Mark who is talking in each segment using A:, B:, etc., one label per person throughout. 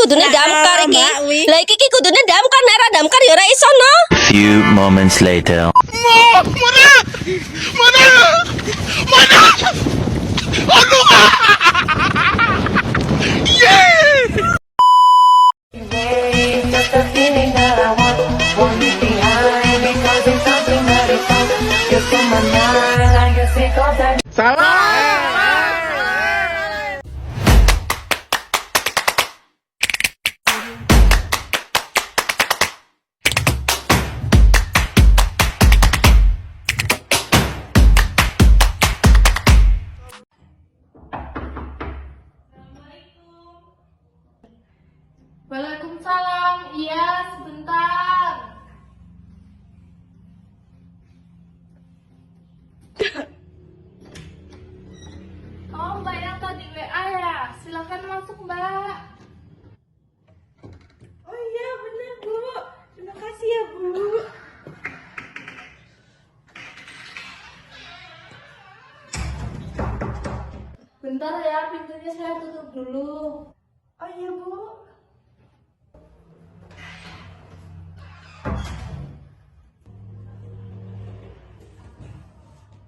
A: kudune damkar iki. Lah iki kudune damkar, nek ora damkar ya ora iso no.
B: Few moments later.
C: Waalaikumsalam. Iya, sebentar. Oh, Mbak yang tadi WA ya? Silakan masuk, Mbak.
D: Oh iya benar Bu, terima kasih ya Bu.
C: Bentar ya, pintunya saya tutup dulu.
D: Oh iya Bu.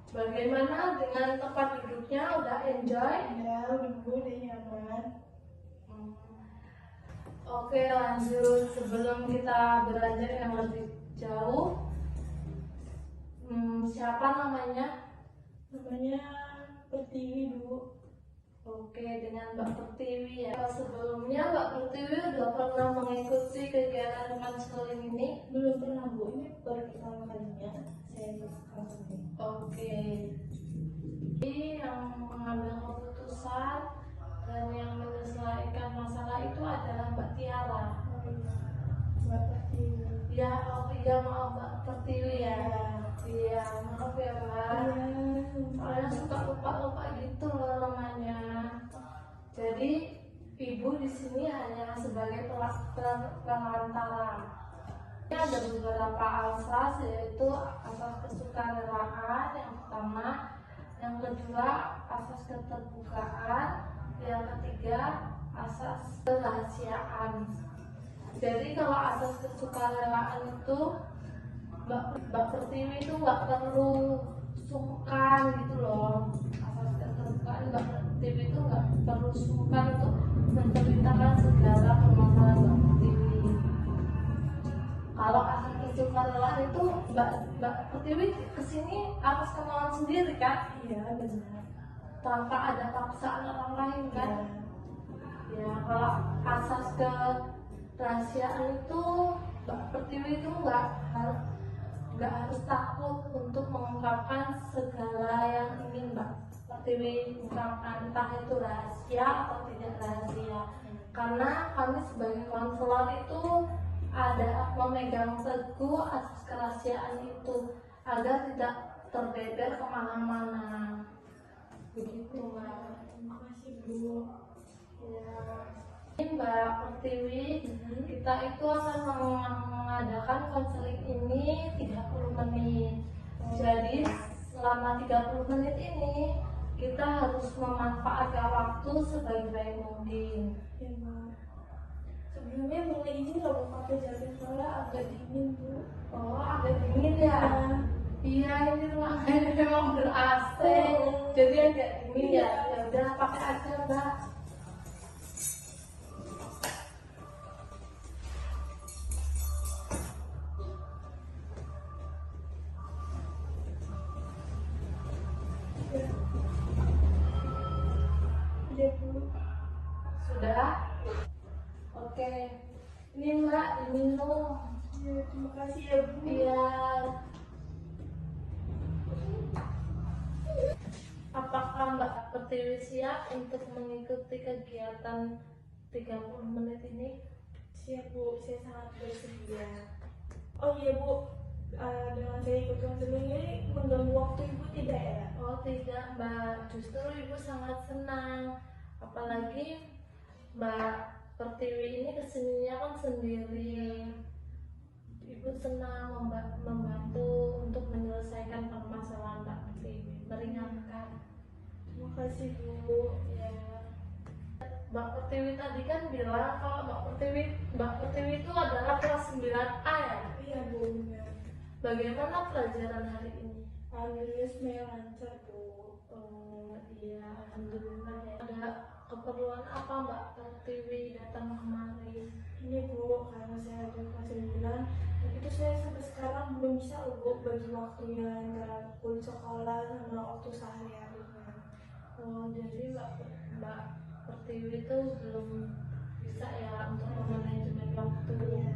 C: Bagaimana dengan tempat duduknya? Udah enjoy?
D: Ya udah Bu, udah nyaman.
C: Oke, lanjut. Sebelum kita beranjak yang lebih jauh, siapa namanya?
D: Namanya Pertiwi Bu.
C: Oke, dengan Mbak Pertiwi ya. Sebelumnya Mbak Pertiwi udah pernah mengikuti kegiatan konseling ini?
D: Belum pernah Bu, ini baru pertama kalinya saya ikut konseling.
C: Oke. Jadi yang mengambil keputusan dan yang menyelesaikan masalah itu adalah Mbak Tiara.
D: Oh iya, Mbak Pertiwi.
C: Ya, oh iya, maaf Mbak Pertiwi ya. Iya, maaf ya Mbak. Soalnya suka lupa-lupa gitu loh namanya. Jadi ibu di sini hanya sebagai pengantara. Ini ada beberapa asas, yaitu asas kesukarelaan yang pertama, yang kedua asas keterbukaan, yang ketiga asas kerahasiaan. Jadi kalau asas kesukarelaan itu Mbak Pertiwi itu nggak perlu sungkan gitu loh. Asas keterbukaan Mbak Pertiwi itu nggak perlu sungkan untuk menceritakan segala permasalahan Mbak Pertiwi. Kalau asas kesukarelaan itu Mbak Pertiwi kesini atas kemauan sendiri kan?
D: Iya benar.
C: Tanpa ada paksaan orang lain kan?
D: Iya.
C: Ya, kalau asas kerahasiaan itu Mbak Pertiwi itu nggak harus takut untuk mengungkapkan segala yang ingin Mbak Pertiwi ungkapkan, entah itu rahasia atau tidak rahasia. Karena kami sebagai konselor itu ada memegang teguh asas kerahasiaan itu agar tidak terbeber kemana-mana. Begitu Mbak.
D: Terima kasih Bu.
C: Ya. Ini Mbak Pertiwi, kita itu akan mengadakan konseling ini 30 menit. Jadi selama 30 menit ini kita harus memanfaatkan waktu sebaik-baik mungkin.
D: Ya Bu. Sebelumnya boleh izin nggak mau pakai jaket soalnya agak dingin Bu.
C: Oh, agak dingin ya? Iya, ini ruangannya memang ber-AC, jadi agak dingin ya. Ya udah pakai aja Mbak.
D: Udah Bu.
C: Sudah? Oke. Ini Mbak, diminum.
D: Ya, terima kasih ya Bu.
C: Iya. Apakah Mbak Pertiwi siap untuk mengikuti kegiatan 30 menit ini?
D: Siap Bu, saya sangat bersedia. Oh iya Bu, dengan saya ikut konseling ini mengganggu waktu Ibu tidak ya?
C: Oh tidak Mbak, justru Ibu sangat senang. Apalagi Mbak Pertiwi ini kesininya kan sendiri. Ibu senang membantu untuk menyelesaikan permasalahan Mbak Pertiwi, meringankan.
D: Terima kasih Bu.
C: Ya. Mbak Pertiwi tadi kan bilang kalau Mbak Pertiwi itu adalah kelas 9A ya.
D: Iya Bu, benar.
C: Bagaimana pelajaran hari ini?
D: Alhamdulillah semuanya lancar Bu.
C: Oh iya, alhamdulillah ya. Ada keperluan apa Mbak Pertiwi datang kemari?
D: Ini Bu, karena saya ada kelas 9, itu saya sampai sekarang belum bisa Bu bagi waktunya antara kuliah sekolah sama waktu sehari-harinya.
C: Oh jadi Mbak Pertiwi itu belum bisa ya untuk manajemen waktu.
D: Iya.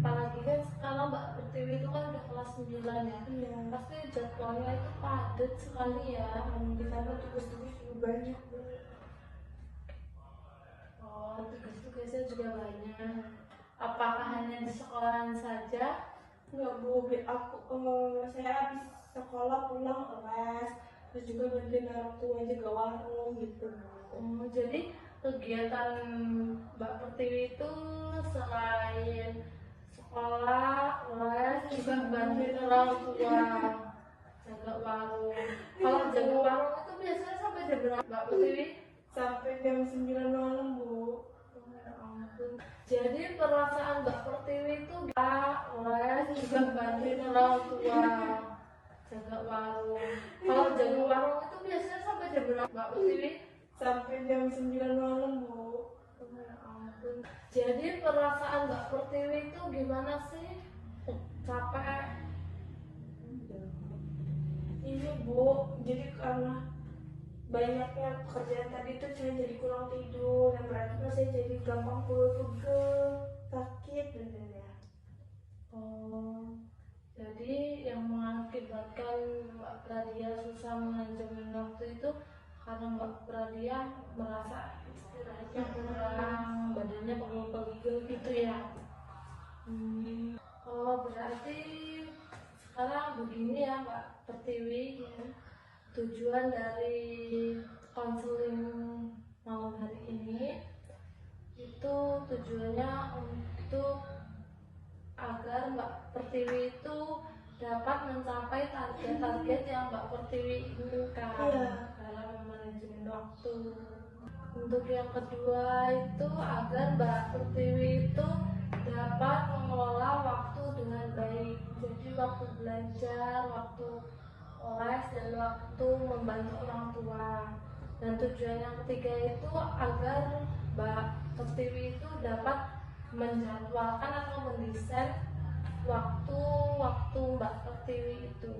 C: Apalagi kan sekarang Mbak Pertiwi itu kan udah kelas 9 ya.
D: Iya.
C: Pasti jadwalnya itu padat sekali ya.
D: Ditambah tugas-tugas juga banyak Bu.
C: Oh, tugas-tugasnya juga banyak. Apakah hanya di sekolahan saja?
D: Enggak Bu, saya habis sekolah pulang les, terus juga bantuin orang tua jaga warung gitu.
C: Oh, jadi kegiatan Mbak Pertiwi itu selain sekolah, les, juga bantuin orang tua jaga warung. Kalau jaga warung itu biasanya sampai jam berapa Mbak Pertiwi?
D: Sampai jam 9 malam Bu.
C: Ya ampun. Jadi perasaan Mbak Pertiwi itu les, juga bantuin orang tua jaga warung. Kalau jaga warung itu biasanya sampai jam berapa Mbak Pertiwi?
D: Sampai jam 9 malam Bu.
C: Ya ampun. Jadi perasaan Mbak Pertiwi itu gimana sih? Capek?
D: Ini Bu, jadi karena banyaknya pekerjaan tadi tuh saya jadi kurang tidur, dan berarti saya jadi gampang pegel, sakit dan ya.
C: Oh, jadi yang mengakibatkan Mbak Pradia susah manajemen waktu itu karena Mbak Pradia merasa istirahatnya kurang, badannya pegel-pegel gitu ya. Oh, berarti sekarang begini ya Mbak Pertiwi ya. Tujuan dari konseling malam hari ini itu tujuannya untuk agar Mbak Pertiwi itu dapat mencapai target-target yang Mbak Pertiwi inginkan dalam manajemen waktu. Untuk yang kedua itu agar Mbak Pertiwi itu dapat mengelola waktu dengan baik. Jadi waktu belajar, waktu les, dan waktu membantu orang tua. Dan tujuan yang ketiga itu agar Mbak Pertiwi itu dapat menjadwalkan atau mendesain waktu Mbak Pertiwi itu,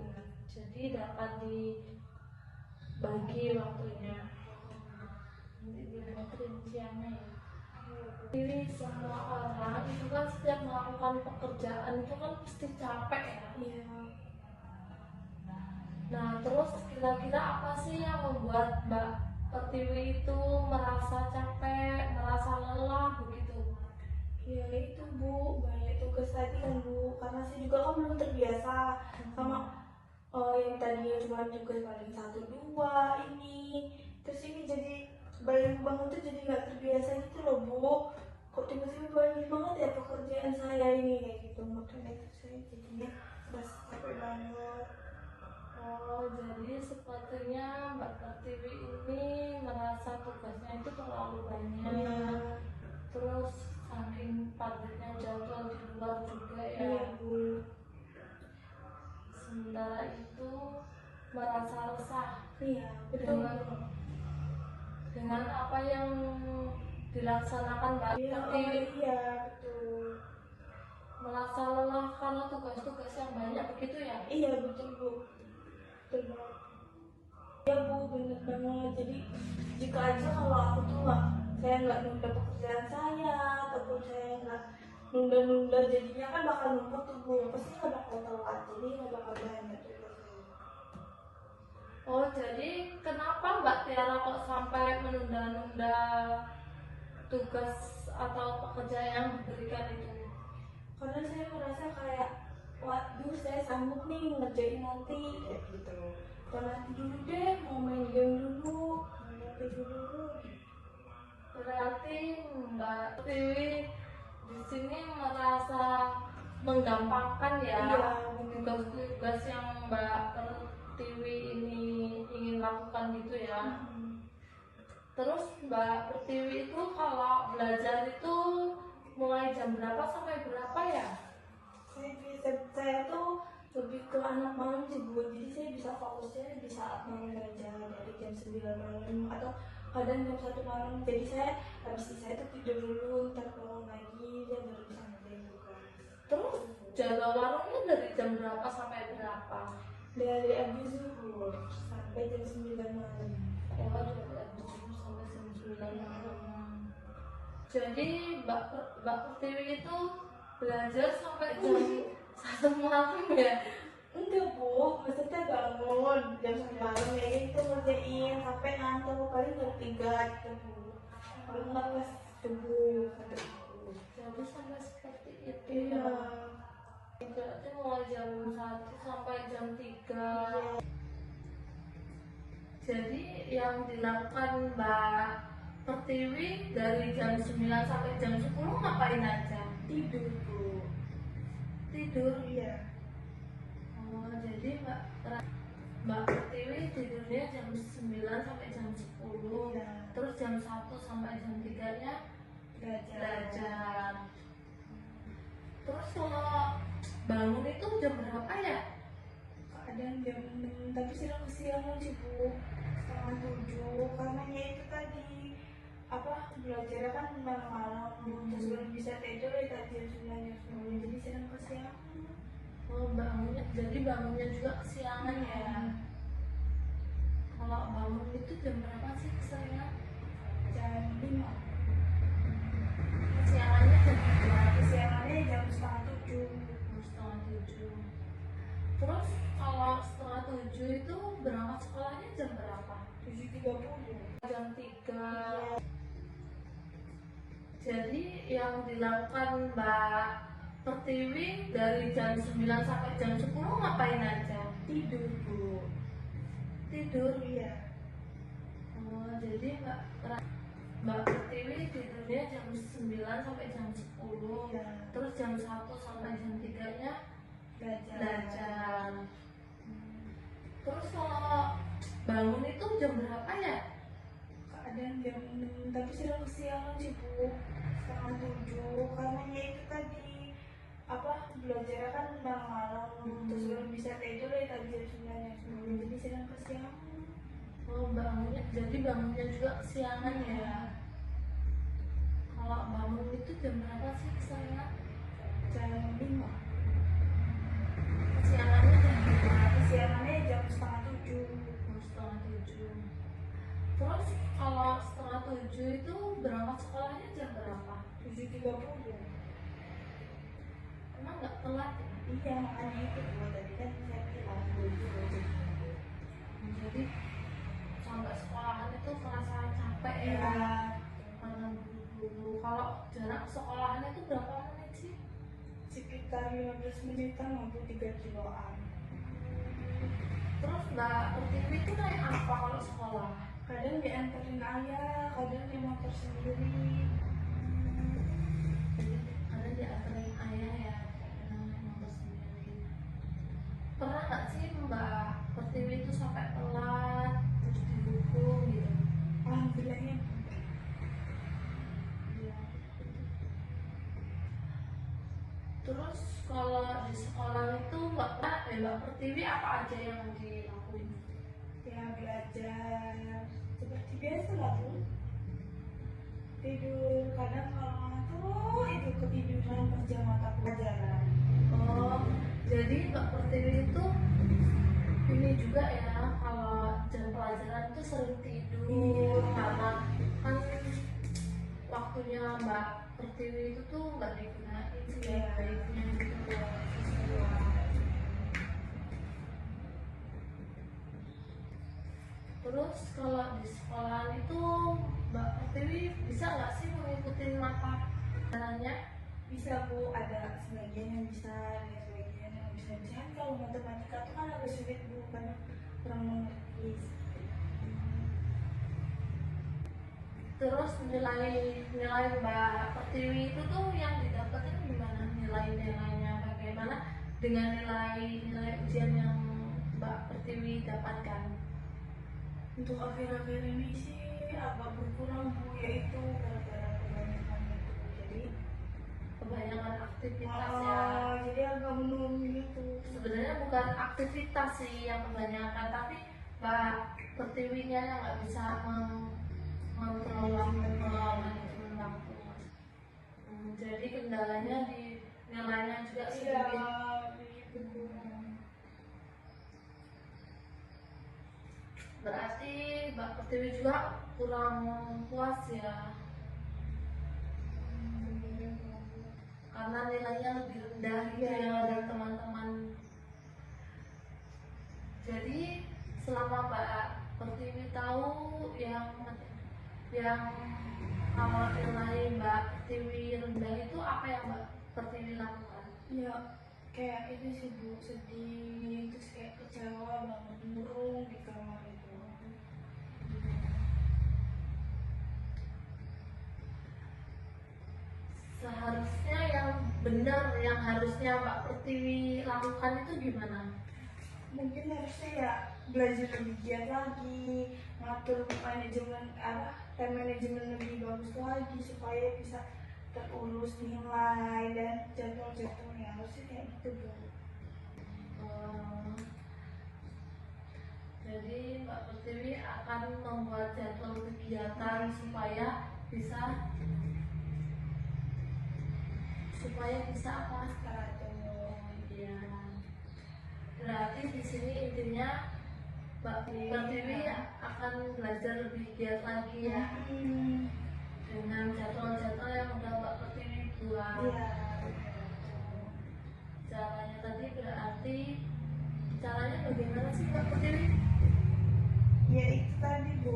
C: jadi dapat dibagi waktunya. Nanti dilihat rinciannya ya. Jadi semua orang itu kan setiap melakukan pekerjaan itu kan pasti capek ya.
D: Iya.
C: Nah terus kira-kira apa sih yang membuat Mbak Pertiwi itu merasa capek, merasa lelah begitu?
D: Ya itu Bu, banyak tugas tadi kan Bu, karena saya juga kan belum terbiasa sama yang tadinya cuma tugas paling 1-2 ini, terus ini jadi banyak banget tuh, jadi nggak terbiasa gitu loh Bu. Kok tiba-tiba banyak banget ya pekerjaan saya ini kayak gitu, makanya itu saya jadinya capek banget.
C: Oh, jadi sepertinya Mbak Pertiwi ini merasa tugasnya itu terlalu banyak.
D: Iya.
C: Terus saking padatnya jadwal di luar juga ya.
D: Iya Bu.
C: Sementara itu merasa resah
D: Iya betul.
C: dengan apa yang dilaksanakan Mbak
D: Iya,
C: Pertiwi.
D: iya betul.
C: Merasa lelah karena tugas-tugas yang banyak begitu ya.
D: Iya betul Bu. Betul banget. Iya Bu, bener banget. Jadi jika aja kalau aku tuh saya nggak nunda pekerjaan saya, ataupun saya nggak nunda-nunda, jadinya kan bakal numpuk tuh Bu. Pasti nggak bakal telat, jadi nggak bakal banyak tugas.
C: Oh, jadi kenapa Mbak Tiara kok sampai menunda-nunda tugas atau pekerjaan yang diberikan itu?
D: Karena saya merasa kayak, waduh saya sanggup nih ngerjain nanti kayak gitu. Nanti dulu deh, mau main game dulu, mau nanti dulu.
C: Berarti Mbak Tiwi di sini merasa menggampangkan ya tugas-tugas yang Mbak Tiwi ini ingin lakukan gitu ya. Terus Mbak Pertiwi itu kalau belajar itu mulai jam berapa sampai berapa ya?
D: Saya tuh lebih ke anak malam sih Bu, jadi saya bisa fokusnya di saat malam aja dari jam 9 malam atau kadang jam 1 malam. Jadi saya habis saya tuh tidur dulu, ntar bangun lagi dia baru bisa ngerjain juga.
C: Terus jaga warungnya dari jam berapa sampai berapa?
D: Dari habis zuhur sampai jam 9 malam.
C: Oh, dari jam 7 sampai jam 9 malam. Jadi Mbak Pertiwi itu belajar sampai jam 1 malam ya?
D: Enggak Bu, maksudnya bangun jam 9 malam ya itu ngerjain sampai ngantuk paling jam 3 gitu Bu. Kalau nggak pas subuh sampai subuh.
C: Jadi sampai seperti itu
D: Iya.
C: ya? Berarti mulai jam 1 sampai jam 3. Jadi yang dilakukan Mbak Pertiwi dari jam 9 sampai jam 10 ngapain aja?
D: Tidur Bu.
C: Tidur.
D: Iya.
C: Oh, jadi Mbak Pertiwi tidurnya jam 9 sampai jam 10.
D: Iya.
C: Terus jam 1 sampai jam 3-nya belajar. Terus kalau bangun itu jam berapa ya?
D: Kadang jam 6, tapi sering kesiangan sih Bu, setengah 7 karena ya itu tadi apa belajar kan malam-malam terus belum bisa tidur ya tadi jam 9 jam 10 jadi sering kesiangan.
C: Oh, bangunnya juga kesiangan ya. Kalau bangun itu jam berapa sih kesiangan?
D: Jam 5
C: Kesiangannya jam berapa?
D: kesiangannya jam setengah 7.
C: Setengah 7. Terus kalau setengah 7 itu berangkat sekolahnya jam berapa?
D: 7.30.
C: Jam 3. Jadi yang dilakukan Mbak Pertiwi dari jam 9 sampai jam 10 ngapain aja?
D: Tidur Bu.
C: Tidur.
D: Iya.
C: Oh, jadi Mbak Pertiwi tidurnya jam 9 sampai jam 10.
D: Iya.
C: Terus jam 1 sampai jam 3-nya belajar. Terus kalau bangun itu jam berapa ya?
D: Kadang jam 6, tapi sering kesiangan sih Bu, setengah 7 karena ya itu tadi apa belajar kan malam-malam terus belum bisa tidur ya tadi jam 9 jam 10 jadi sering kesiangan.
C: Oh, bangunnya juga kesiangan ya. Kalau bangun itu jam berapa sih kesiangan?
D: Jam 5.
C: Kesiangannya jam berapa?
D: Kesiangannya jam setengah 7.
C: Setengah 7. Terus kalau setengah 7 itu berangkat sekolahnya jam berapa?
D: 7.30.
C: Emang nggak telat ya?
D: Iya makanya itu Bu, tadi kan saya bilang 7.
C: Jadi sampai sekolahan itu merasa capek ya.
D: Iya.
C: Karena buru-buru. Kalau jarak sekolahannya itu berapa menit sih?
D: Sekitar 15 menitan maupun 3 kiloan.
C: Terus Mbak Pertiwi itu naik apa kalau sekolah?
D: Kadang diantarin ayah, kadang dia motor sendiri.
C: Karena diantarin ayah ya, kadang motor sendiri. Pernah nggak sih Mbak Pertiwi itu sampai telat terus dihukum gitu?
D: Alhamdulillahnya.
C: Iya. Terus kalau di sekolah itu Mbak Pertiwi apa aja yang dilakuin?
D: Ya belajar seperti biasa lah Bu, tidur kadang kalau ngantuk itu ketiduran pas jam mata pelajaran.
C: Oh, jadi Mbak Pertiwi itu ini juga ya, kalau jam pelajaran itu sering tidur karena kan waktunya Mbak Pertiwi itu tuh nggak digunain sih ya, baiknya gitu buat siswa. Terus kalau di sekolahan itu Mbak Pertiwi bisa nggak sih mengikuti mata pelajarannya?
D: Bisa Bu, ada sebagian yang bisa, ada sebagian yang bisa. Misalkan kalau matematika itu kan agak sulit Bu, karena kurang mengerti.
C: Terus nilai Mbak Pertiwi itu tuh yang didapatkan gimana, nilainya bagaimana dengan nilai ujian yang Mbak Pertiwi dapatkan?
D: Untuk akhir-akhir ini sih agak berkurang Bu, yaitu gara-gara kebanyakan itu. Jadi
C: Kebanyakan aktivitas ya.
D: jadi agak menurun gitu.
C: Sebenarnya bukan aktivitas sih yang kebanyakan, tapi Mbak Pertiwinya yang nggak bisa mengelola manajemen waktu. Jadi kendalanya di nilainya juga
D: Iya,
C: sedikit.
D: begitu.
C: Berarti Mbak Pertiwi juga kurang puas ya, karena nilainya lebih rendah gitu ya dari teman-teman. Jadi selama Mbak Pertiwi tahu yang kalau nilai Mbak Pertiwi rendah itu apa yang Mbak Pertiwi lakukan?
D: Ya kayak itu sih Bu, sedih, terus kayak kecewa banget, murung di kamar itu.
C: Seharusnya yang benar yang harusnya Mbak Pertiwi lakukan itu gimana?
D: Mungkin harusnya ya belajar lebih giat lagi, ngatur time manajemen lebih bagus lagi supaya bisa terurus nilai dan jadwal-jadwalnya, harusnya kayak gitu Bu.
C: Jadi Mbak Pertiwi akan membuat jadwal kegiatan supaya bisa apa?
D: Teratur.
C: Ya. Berarti di sini intinya Mbak Pertiwi akan belajar lebih giat lagi ya, dengan jadwal-jadwal yang udah Mbak Pertiwi buat.
D: Iya.
C: Caranya tadi berarti caranya bagaimana sih Mbak Pertiwi?
D: Ya itu tadi Bu,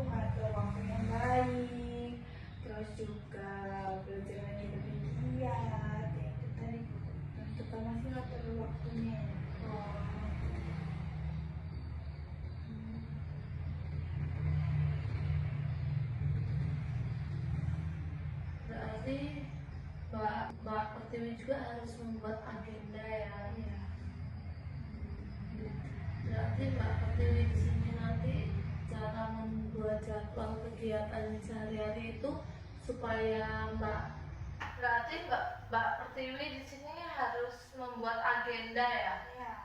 D: ngatur waktu yang baik, terus juga belajar lagi lebih giat, ya itu tadi Bu. Yang pertama sih ngatur waktunya.
C: Berarti Mbak Pertiwi juga harus membuat agenda ya.
D: Iya.
C: Berarti Mbak Pertiwi di sini nanti cara membuat jadwal kegiatan sehari-hari itu supaya berarti Mbak Pertiwi di sini harus membuat agenda ya.
D: Iya.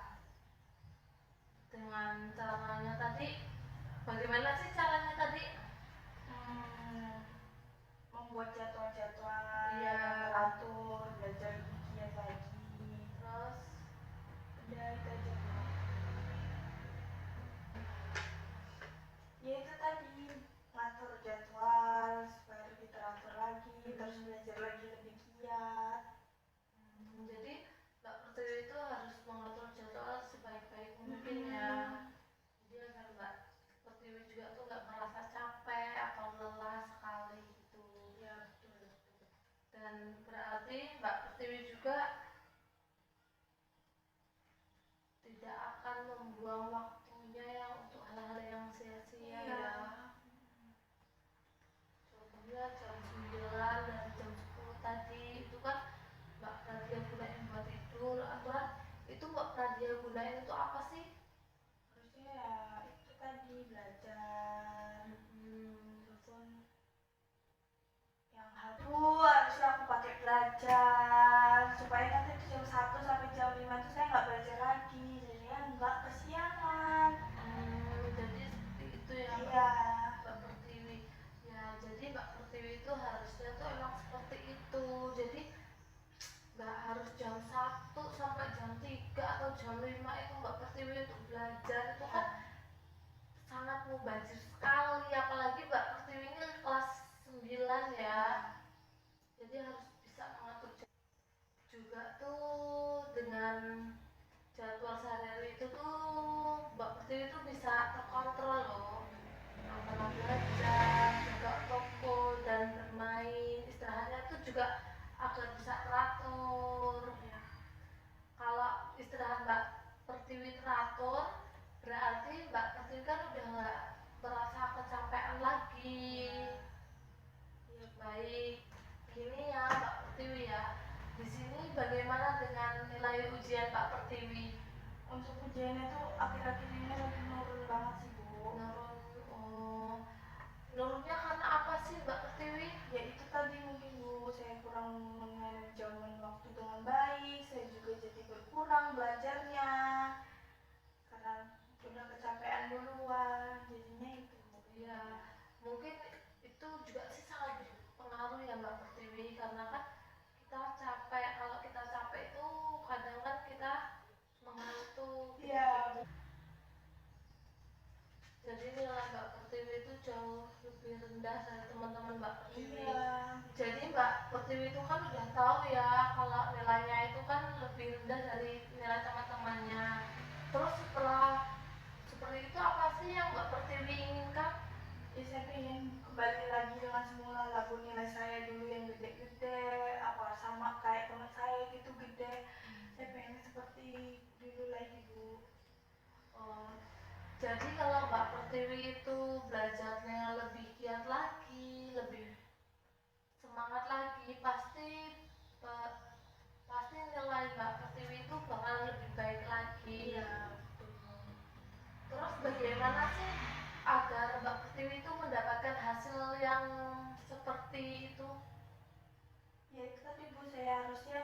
C: Dengan caranya tadi, bagaimana sih caranya tadi?
D: Membuat jadwal-jadwal
C: Iya.
D: teratur, belajar lebih giat lagi.
C: Terus
D: Udah itu aja Bu. Ya itu tadi, ngatur jadwal supaya lebih teratur lagi, terus belajar lagi lebih giat.
C: jadi Mbak Pertiwi itu harus mengatur jadwal sebaik-baik mungkin ya. Jadi agar Mbak Pertiwi juga tuh nggak merasa capek atau lelah sekali gitu.
D: Ya betul.
C: Dan berarti Mbak Pertiwi juga tidak akan membuang waktunya yang untuk hal-hal yang sia-sia ya. Contohnya jam 9 dan jam 10 tadi itu kan Mbak Nadia gunain buat tidur. Aturan itu Mbak Nadia gunain itu apa sih?
D: Harusnya ya itu tadi belajar. Telepon yang harusnya aku pakai belajar supaya nanti di jam 1 sampai jam 5 itu saya nggak belajar lagi, jadinya nggak kesiangan.
C: Jadi seperti itu ya
D: Iya.
C: Mbak Pertiwi. Ya jadi Mbak Pertiwi itu harusnya tuh emang seperti itu. Jadi nggak harus jam 1 sampai jam 3 atau jam 5 itu Mbak Pertiwi untuk belajar, itu kan sangat mubazir sekali, apalagi Mbak Pertiwi ini kelas 9 ya. Jadi harus bisa mengatur juga tuh dengan jadwal sehari-hari itu tuh Mbak Pertiwi itu bisa terkontrol loh, antara belajar, juga toko dan bermain, istirahatnya itu juga agar bisa teratur ya. Kalau istirahat Mbak Pertiwi teratur, berarti Mbak Pertiwi kan udah nggak merasa kecapean lagi. Ya baik, gini ya Mbak Pertiwi ya. Di sini bagaimana dengan nilai ujian Mbak Pertiwi?
D: Untuk ujiannya tuh akhir-akhir ini lagi nurun banget sih Bu.
C: Nurunnya rendah dari teman-teman Mbak Pertiwi.
D: Iya.
C: Jadi Mbak Pertiwi itu kan udah tahu ya kalau nilainya itu kan lebih rendah dari nilai teman-temannya. Terus setelah seperti itu apa sih yang Mbak Pertiwi inginkan?
D: Ya, saya pengen kembali lagi dengan semula, lagu nilai saya dulu yang gede-gede, apa sama kayak teman saya gitu gede. Saya pengen seperti dulu lagi, Bu.
C: Oh, jadi kalau Mbak Pertiwi itu belajarnya lebih giat lagi, lebih semangat lagi, pasti nilai Mbak Pertiwi itu bakal lebih baik lagi.
D: Iya.
C: Terus bagaimana sih agar Mbak Pertiwi itu mendapatkan hasil yang seperti itu?
D: Ya itu tadi Bu, saya harusnya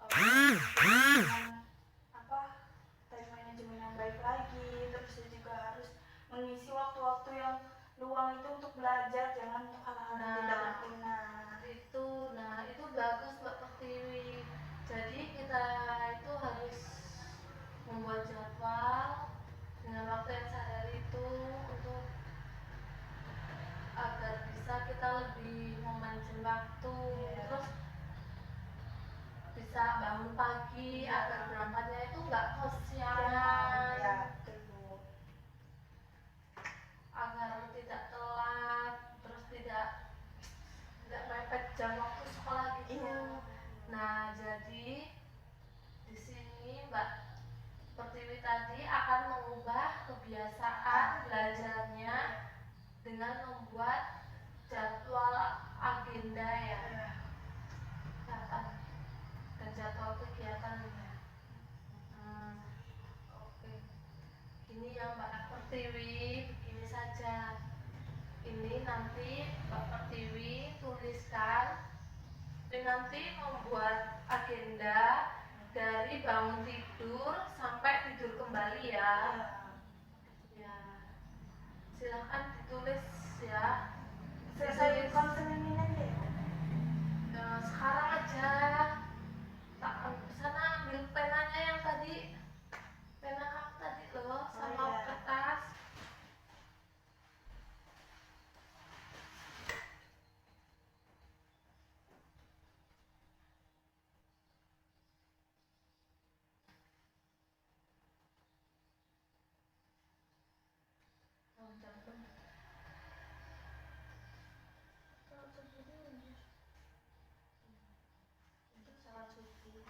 D: dengan apa time management yang baik lagi, terus saya juga harus mengisi waktu-waktu yang luang itu untuk belajar, jangan untuk hal-hal yang tidak berguna.
C: Itu bagus Mbak Pertiwi. Jadi kita itu harus membuat jadwal dengan waktu yang sadar itu untuk agar bisa kita lebih memanage waktu. Terus bisa bangun pagi agar berangkatnya itu nggak kesiangan,
D: Ya, betul Bu.
C: agar tidak telat, terus tidak mepet jam waktu sekolah gitu.
D: Iya.
C: Nah, jadi di sini Mbak Pertiwi tadi akan mengubah kebiasaan belajarnya dengan membuat jadwal agenda ya, dan jadwal kegiatannya. Oke. Ini ya Mbak Pertiwi, begini saja. Ini nanti Mbak Pertiwi tuliskan. Ini nanti membuat agenda dari bangun tidur sampai tidur kembali ya. Ya. Silahkan ditulis ya.
D: Selesai konseling ini aja.
C: Sekarang aja. Tak sana ambil penanya yang tadi. Pena kamu tadi loh sama
D: iya.
C: kertas. Itu salah subuh.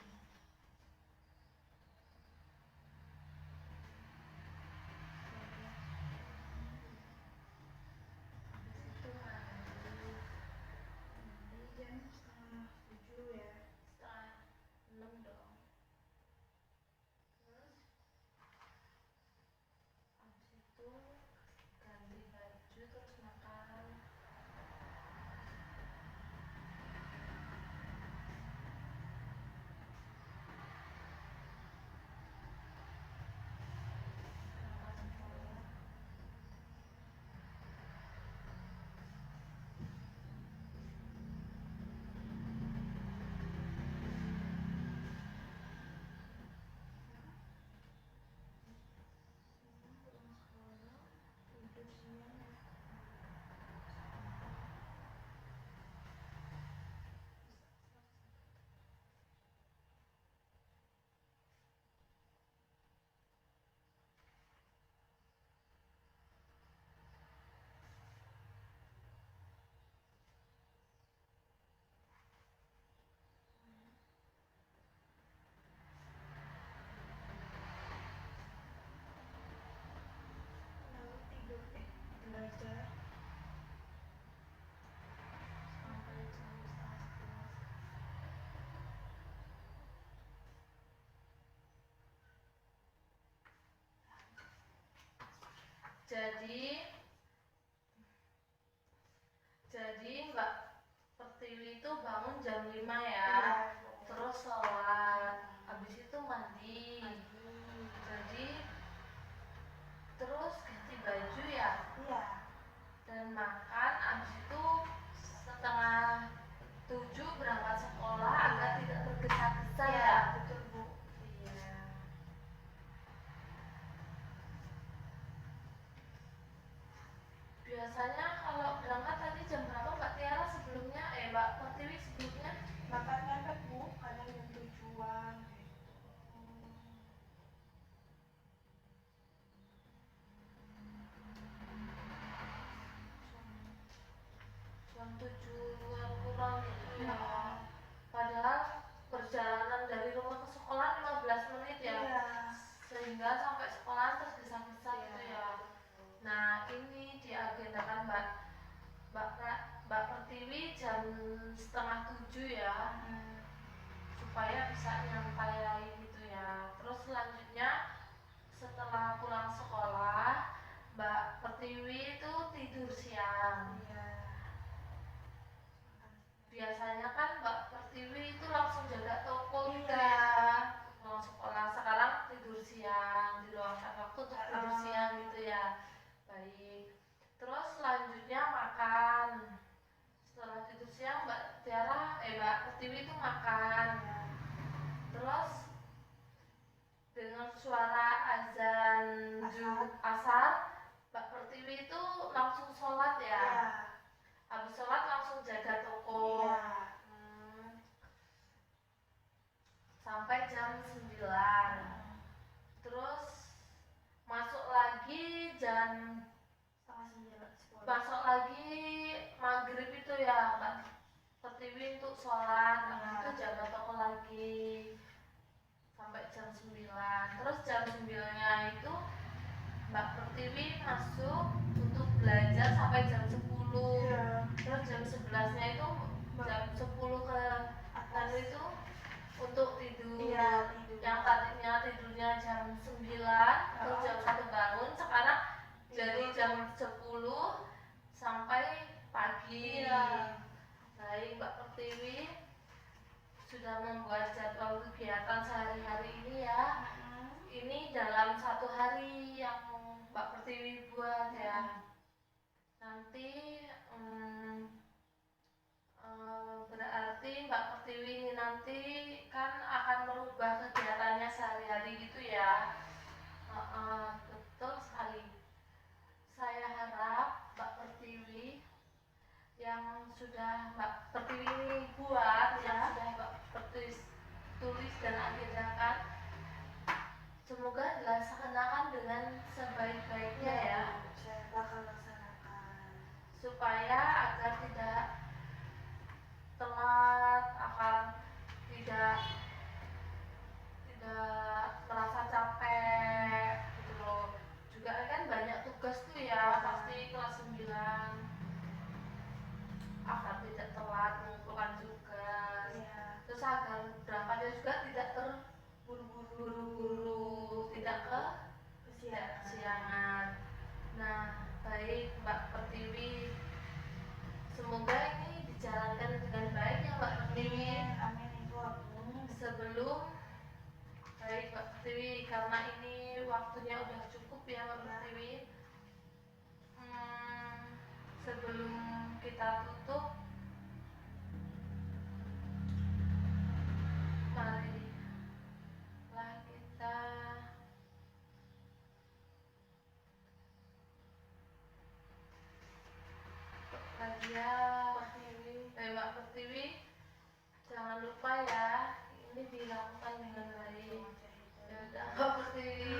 C: Itu hari
D: Ini jam 6:30 ya.
C: setengah 6 dong. Terus habis itu ganti baju terus makan. Berangkat sekolah. Pulang sekolah, tidur siang.
D: Lalu tidur belajar.
C: Sampai jam setengah 11. Jadi Mbak Pertiwi itu bangun jam 5 ya. Terus sholat, habis itu mandi. Jadi terus ganti baju ya
D: Iya.
C: dan makan. Habis itu setengah 7 berangkat sekolah agar tidak tergesa-gesa
D: Iya,
C: ya.
D: betul Bu.
C: Iya. Biasanya kalau berangkat tadi jam tujuan kurang gitu ya. Padahal perjalanan dari rumah ke sekolah 15 menit ya.
D: Iya.
C: Sehingga sampai sekolah tergesa-gesa gitu ya. Nah ini diagendakan Mbak Pertiwi jam 6:30 ya, supaya bisa nyampai gitu ya. Terus selanjutnya setelah pulang sekolah Mbak Pertiwi itu tidur siang. Biasanya kan Mbak Pertiwi itu langsung jaga toko gitu ya, pulang sekolah. Sekarang tidur siang, diluangkan waktu untuk tidur siang gitu ya. Baik. Terus selanjutnya makan. Setelah tidur siang Mbak Pertiwi itu makan. Terus dengan suara azan asar, Mbak Pertiwi itu langsung sholat ya. Habis sholat langsung jaga toko. Sampai jam 9. Terus masuk lagi maghrib itu ya Mbak Pertiwi untuk sholat. Habis itu jaga toko lagi sampai jam 9. Terus jam 9-nya itu Mbak Pertiwi masuk untuk belajar sampai jam 10. Terus jam 11-nya itu jam 10 ke atas itu untuk tidur. Yang tadinya tidurnya jam 9 terus jam 1 bangun, sekarang dari jam 10 sampai pagi. Baik, Mbak Pertiwi sudah membuat jadwal kegiatan sehari-hari ini ya. Ini dalam 1 hari yang Mbak Pertiwi buat ya. Nanti berarti Mbak Pertiwi ini nanti kan akan merubah kegiatannya sehari-hari gitu ya. Betul sekali. Saya harap Mbak Pertiwi yang sudah Mbak Pertiwi ini buat, yang sudah Mbak Pertiwi tulis dan agendakan, semoga dilaksanakan dengan sebaik-baiknya ya.
D: Saya bakal laksanakan.
C: Supaya agar tidak telat, akan tidak merasa capek gitu loh. Juga kan banyak tugas tuh ya, pasti kelas 9 agar tidak telat mengumpulkan tugas. Terus agar berangkatnya juga tidak terburu-buru, tidak kesiangan. Nah, baik Mbak Pertiwi, semoga ini dijalankan dengan baik ya Mbak Pertiwi.
D: Amin Ibu.
C: Sebelum baik Mbak Pertiwi, karena ini waktunya udah cukup ya Mbak Pertiwi. Sebelum kita tutup, marilah kita Mbak Pertiwi, jangan lupa ya, ini dilakukan dengan baik. Ya udah Mbak Pertiwi.